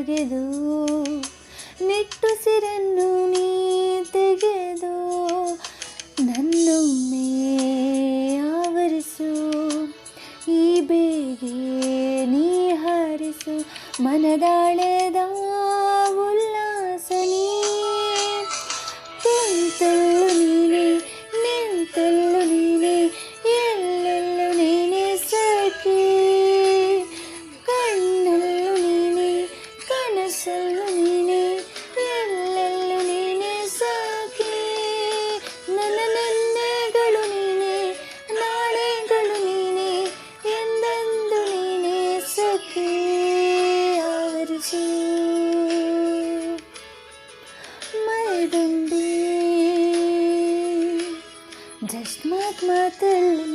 ಬಗೆದು ನಿಟ್ಟುಸಿರನ್ನು ನೀ ತೆಗೆದು ನನ್ನೊಮ್ಮೆ ಆವರಿಸು, ಈ ಬೇಗೆ ನೀ ಹಾರಿಸು, ಮನದಾಳೆದ ಉಲ್ಲಾಸ ನೀ. ಕುಂತಲ್ಲು ನೀನೆ ನಿಂತಲ್ಲು ನೀನೆ ಎಲ್ಲೆಲ್ಲು ನೀನೆ ಸಖಿ, ಕಣ್ಣಲ್ಲು ನೀನೆ ಕನಸಲ್ಲು ನೀನೆ ಎಲ್ಲೆಲ್ಲು ನೀನೆ ಸಖಿ. ನನ್ನ ನೆನ್ನೆಗಳು ನೀನೆ ನಾಳೆಗಳು ನೀನೆ ಎಂದೆಂದು ನೀನೆ ಸಖಿ. ಆವರಿಸು ಮೈದುಂಬಿ ಜಸ್ಟ್ ಮಾತಲ್ಲಿ